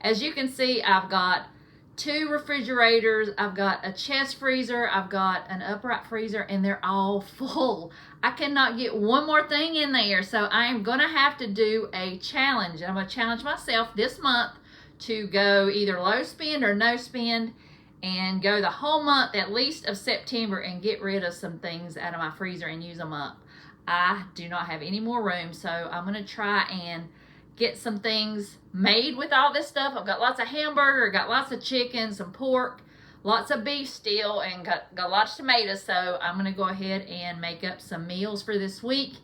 As you can see, I've got 2 refrigerators, I've got a chest freezer, I've got an upright freezer, and they're all full. I cannot get one more thing in there, so I am gonna have to do a challenge. I'm gonna challenge myself this month to go either low spend or no spend, and go the whole month at least of September and get rid of some things out of my freezer and use them up. I do not have any more room, so I'm gonna try and get some things made with all this stuff. I've got lots of hamburger, got lots of chicken, some pork, lots of beef still, and got lots of tomatoes. So I'm gonna go ahead and make up some meals for this week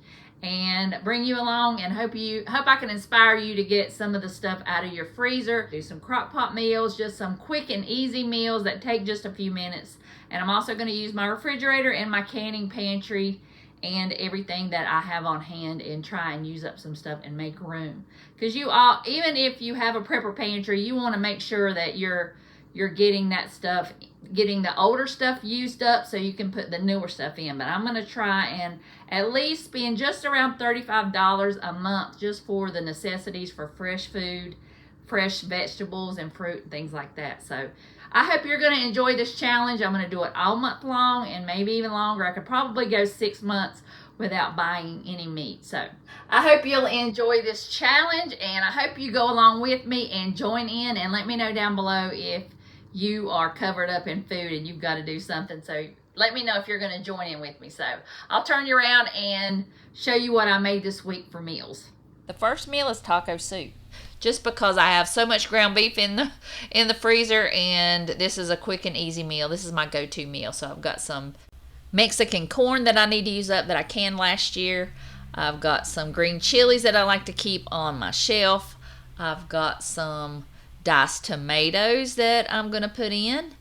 and bring you along, and hope I can inspire you to get some of the stuff out of your freezer. Do some crock pot meals, just some quick and easy meals that take just a few minutes. And I'm also gonna use my refrigerator and my canning pantry and everything that I have on hand, and try and use up some stuff and make room. Because even if you have a prepper pantry, you want to make sure that you're getting that stuff, getting the older stuff used up so you can put the newer stuff in. But I'm going to try and at least spend just around $35 a month just for the necessities for fresh food, fresh vegetables and fruit and things like that. So I hope you're going to enjoy this challenge. I'm going to do it all month long, and maybe even longer. I could probably go 6 months without buying any meat. So I hope you'll enjoy this challenge, and I hope you go along with me and join in, and let me know down below if you are covered up in food and you've got to do something. So let me know if you're going to join in with me. So I'll turn you around and show you what I made this week for meals. The first meal is taco soup. Just because I have so much ground beef in the freezer, and this is a quick and easy meal. This is my go-to meal. So I've got some Mexican corn that I need to use up that I canned last year. I've got some green chilies that I like to keep on my shelf. I've got some diced tomatoes that I'm going to put in.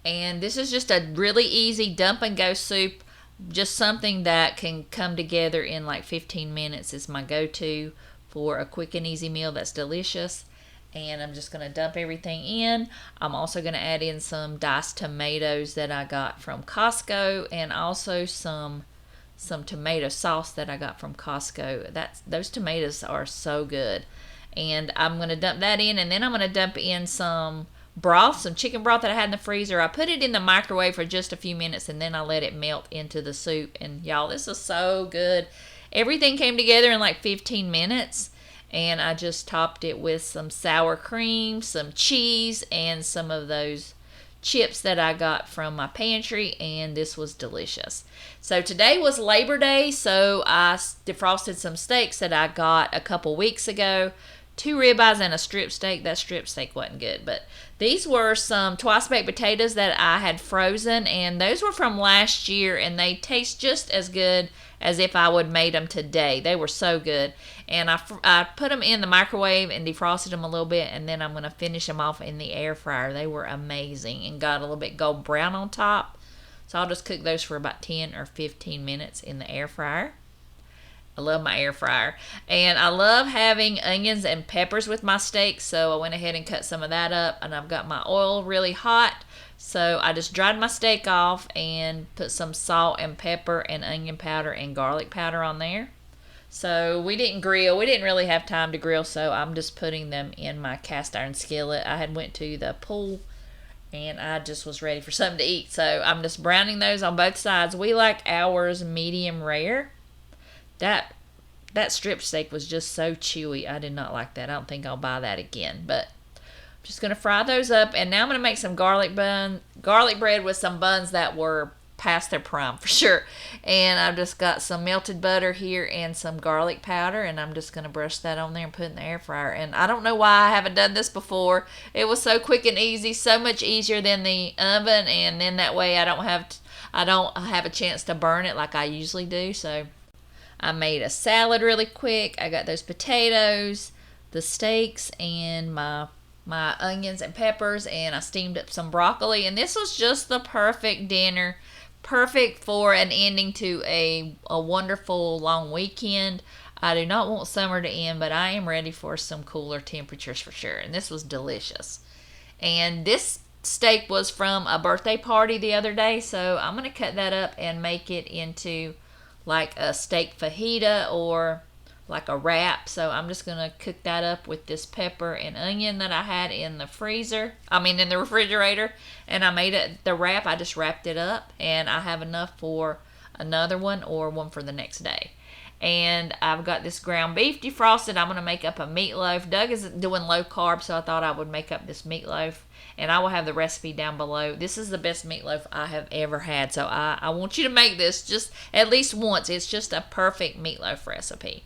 And this is just a really easy dump and go soup. Just something that can come together in like 15 minutes is my go-to for a quick and easy meal that's delicious. And I'm just going to dump everything in. I'm also going to add in some diced tomatoes that I got from Costco, and also some tomato sauce that I got from Costco. Those tomatoes are so good. And I'm going to dump that in, and then I'm going to dump in some broth, some chicken broth that I had in the freezer. I put it in the microwave for just a few minutes, and then I let it melt into the soup. And y'all, this is so good. Everything came together in like 15 minutes, and I just topped it with some sour cream, some cheese, and some of those chips that I got from my pantry, and this was delicious. So today was Labor Day, so I defrosted some steaks that I got a couple weeks ago. 2 ribeyes and a strip steak. That strip steak wasn't good, but these were some twice baked potatoes that I had frozen, and those were from last year, and they taste just as good as if I would made them today. They were so good. And I put them in the microwave and defrosted them a little bit, and then I'm going to finish them off in the air fryer. They were amazing and got a little bit gold brown on top. So I'll just cook those for about 10 or 15 minutes in the air fryer. I love my air fryer. And I love having onions and peppers with my steaks, so I went ahead and cut some of that up, and I've got my oil really hot. So I just dried my steak off and put some salt and pepper and onion powder and garlic powder on there. So we didn't grill. We didn't really have time to grill, so I'm just putting them in my cast iron skillet. I had went to the pool, and I just was ready for something to eat. So I'm just browning those on both sides. We like ours medium rare. That strip steak was just so chewy. I did not like that. I don't think I'll buy that again, but I'm just going to fry those up, and now I'm going to make some garlic bread with some buns that were past their prime for sure. And I've just got some melted butter here and some garlic powder, and I'm just going to brush that on there and put it in the air fryer. And I don't know why I haven't done this before. It was so quick and easy, so much easier than the oven, and then that way I don't have a chance to burn it like I usually do. So I made a salad really quick. I got those potatoes, the steaks, and my onions and peppers, and I steamed up some broccoli. And this was just the perfect dinner, perfect for an ending to a wonderful long weekend. I do not want summer to end, but I am ready for some cooler temperatures for sure. And this was delicious. And this steak was from a birthday party the other day, so I'm going to cut that up and make it into like a steak fajita or like a wrap. So I'm just gonna cook that up with this pepper and onion that I had in the freezer. In the refrigerator. And I made it the wrap. I just wrapped it up, and I have enough for another one or one for the next day. And I've got this ground beef defrosted. I'm gonna make up a meatloaf. Doug is doing low carb, so I thought I would make up this meatloaf, and I will have the recipe down below. This is the best meatloaf I have ever had, so I want you to make this just at least once. It's just a perfect meatloaf recipe.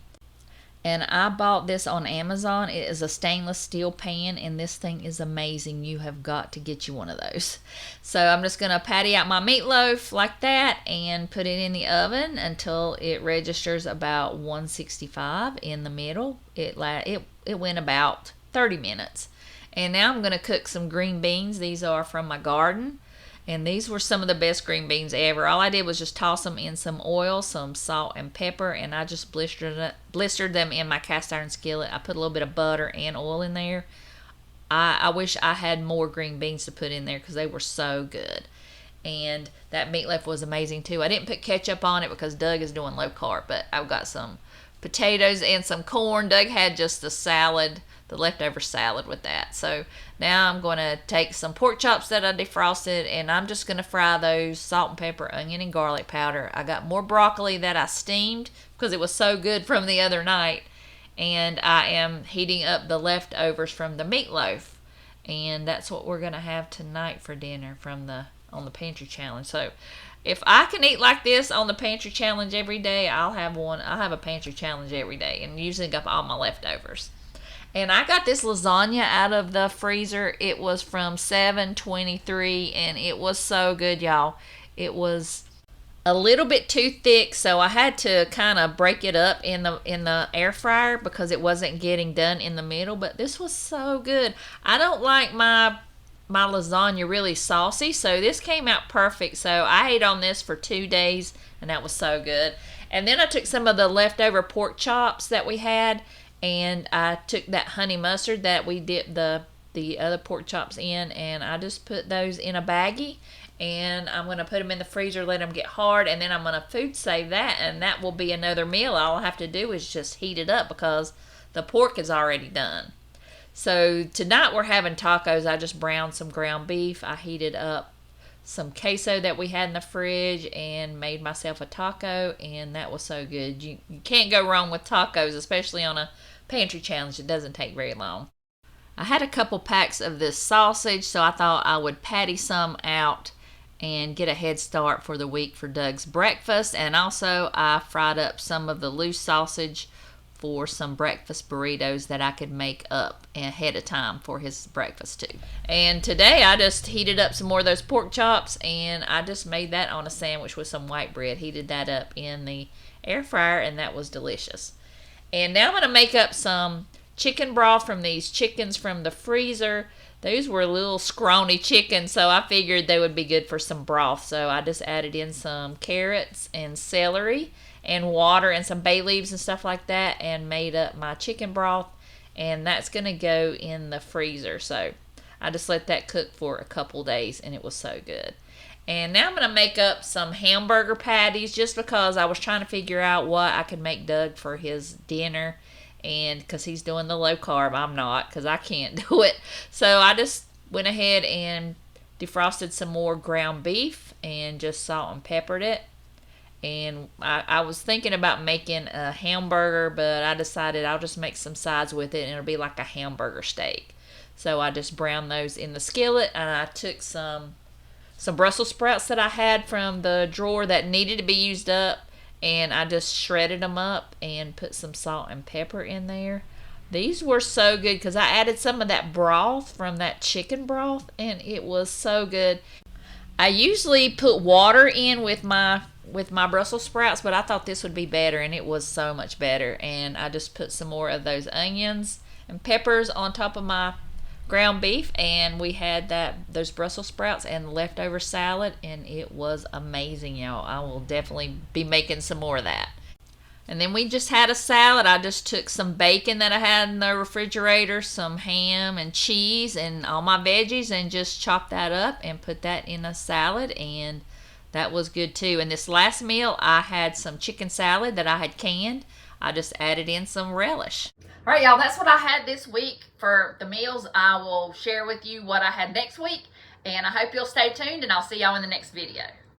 And I bought this on Amazon. It is a stainless steel pan, and this thing is amazing. You have got to get you one of those. So I'm just going to patty out my meatloaf like that and put it in the oven until it registers about 165 in the middle. It went about 30 minutes. And now I'm going to cook some green beans. These are from my garden. And these were some of the best green beans ever. All I did was just toss them in some oil, some salt and pepper, and I just blistered them in my cast iron skillet. I put a little bit of butter and oil in there. I wish I had more green beans to put in there because they were so good. And that meatloaf was amazing too. I didn't put ketchup on it because Doug is doing low carb, but I've got some potatoes and some corn. Doug had just the salad, the leftover salad with that. So now I'm going to take some pork chops that I defrosted, and I'm just going to fry those, salt and pepper, onion and garlic powder. I got more broccoli that I steamed because it was so good from the other night, and I am heating up the leftovers from the meatloaf, and that's what we're going to have tonight for dinner on the Pantry Challenge. So if I can eat like this on the Pantry Challenge every day, I'll have a Pantry Challenge every day, and usually got all my leftovers. And I got this lasagna out of the freezer. It was from 7/23, and it was so good, y'all. It was a little bit too thick, so I had to kind of break it up in the air fryer because it wasn't getting done in the middle. But this was so good. I don't like my lasagna really saucy, so this came out perfect. So I ate on this for 2 days, and that was so good. And then I took some of the leftover pork chops that we had, and I took that honey mustard that we dipped the other pork chops in, and I just put those in a baggie, and I'm going to put them in the freezer, let them get hard, and then I'm going to food save that, and that will be another meal. All I have to do is just heat it up because the pork is already done. So tonight we're having tacos. I just browned some ground beef. I heated up some queso that we had in the fridge and made myself a taco, and that was so good. You can't go wrong with tacos, especially on a Pantry Challenge. It doesn't take very long. I had a couple packs of this sausage, so I thought I would patty some out and get a head start for the week for Doug's breakfast. And also I fried up some of the loose sausage for some breakfast burritos that I could make up ahead of time for his breakfast too. And today I just heated up some more of those pork chops, and I just made that on a sandwich with some white bread. Heated that up in the air fryer, and that was delicious. And now I'm going to make up some chicken broth from these chickens from the freezer. Those were little scrawny chickens, so I figured they would be good for some broth. So I just added in some carrots and celery and water and some bay leaves and stuff like that, and made up my chicken broth, and that's going to go in the freezer. So I just let that cook for a couple days, and it was so good. And now I'm going to make up some hamburger patties just because I was trying to figure out what I could make Doug for his dinner, and because he's doing the low carb, I'm not, because I can't do it. So I just went ahead and defrosted some more ground beef and just salt and peppered it. And I was thinking about making a hamburger, but I decided I'll just make some sides with it, and it'll be like a hamburger steak. So I just browned those in the skillet, and I took some Brussels sprouts that I had from the drawer that needed to be used up, and I just shredded them up and put some salt and pepper in there. These were so good because I added some of that broth from that chicken broth, and it was so good. I usually put water in with my Brussels sprouts, but I thought this would be better, and it was so much better. And I just put some more of those onions and peppers on top of my ground beef, and we had those Brussels sprouts and leftover salad, and it was amazing, y'all. I will definitely be making some more of that. And then we just had a salad. I just took some bacon that I had in the refrigerator, some ham and cheese and all my veggies, and just chopped that up and put that in a salad, and that was good too. And this last meal I had some chicken salad that I had canned. I just added in some relish. All right, y'all, that's what I had this week for the meals. I will share with you what I had next week, and I hope you'll stay tuned, and I'll see y'all in the next video.